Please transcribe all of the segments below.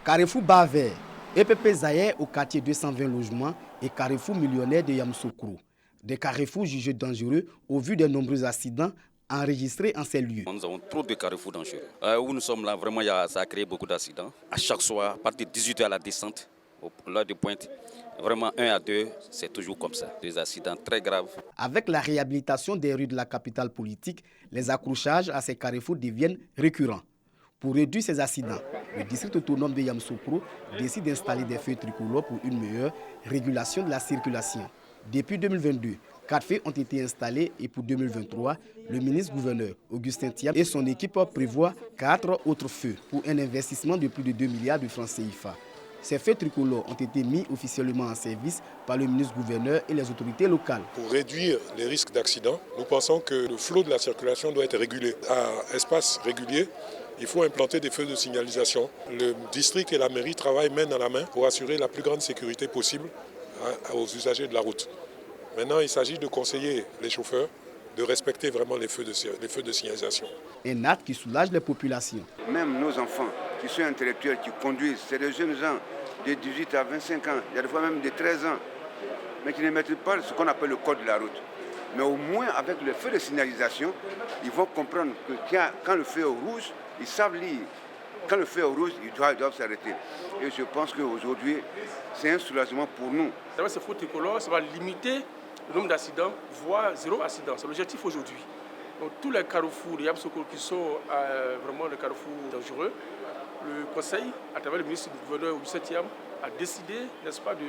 Carrefour Bas-Vert, EPP Zaïre au quartier 220 logements et Carrefour millionnaire de Yamoussoukro. Des carrefours jugés dangereux au vu des nombreux accidents enregistrés en ces lieux. Nous avons trop de carrefours dangereux. Où nous sommes là, vraiment, ça a créé beaucoup d'accidents. À chaque soir, à partir de 18h à la descente, l'heure de pointe, vraiment 1 à 2, c'est toujours comme ça. Des accidents très graves. Avec la réhabilitation des rues de la capitale politique, les accrochages à ces carrefours deviennent récurrents. Pour réduire ces accidents, le district autonome de Yamoussoukro décide d'installer des feux tricolores pour une meilleure régulation de la circulation. Depuis 2022, 4 feux ont été installés et pour 2023, le ministre-gouverneur Augustin Thiam et son équipe prévoient 4 autres feux pour un investissement de plus de 2 milliards de francs CFA. Ces feux tricolores ont été mis officiellement en service par le ministre-gouverneur et les autorités locales. Pour réduire les risques d'accidents, nous pensons que le flot de la circulation doit être régulé. À espace régulier, il faut implanter des feux de signalisation. Le district et la mairie travaillent main dans la main pour assurer la plus grande sécurité possible aux usagers de la route. Maintenant, il s'agit de conseiller les chauffeurs de respecter vraiment les feux de signalisation. Un acte qui soulage les populations. Même nos enfants qui sont intellectuels, qui conduisent, c'est des jeunes gens de 18 à 25 ans, il y a des fois même de 13 ans, mais qui ne maîtrisent pas ce qu'on appelle le code de la route. Mais au moins, avec le feu de signalisation, ils vont comprendre que quand le feu est rouge, ils savent lire. Quand le feu est rouge, ils doivent s'arrêter. Et je pense qu'aujourd'hui, c'est un soulagement pour nous. Ce feu tricolore, ça va limiter le nombre d'accidents, voire 0 accident. C'est l'objectif aujourd'hui. Donc, tous les carrefours de Yamoussoukro qui sont vraiment des carrefours dangereux, le Conseil, à travers le ministre du gouverneur Augustin Thiam, a décidé, n'est-ce pas, de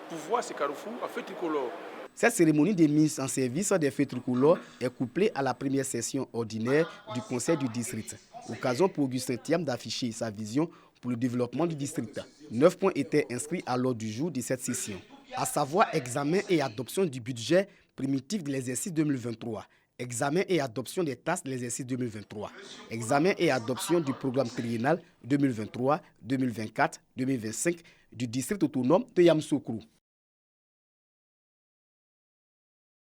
pouvoir ces carrefours en feu tricolore. Cette cérémonie de mise en service des feux tricolores est couplée à la première session ordinaire du Conseil du district. Occasion pour Augustin Thiam d'afficher sa vision pour le développement du district. 9 points étaient inscrits à l'ordre du jour de cette session, à savoir examen et adoption du budget primitif de l'exercice 2023, examen et adoption des taxes de l'exercice 2023, examen et adoption du programme triennal 2023-2024-2025 du district autonome de Yamoussoukro.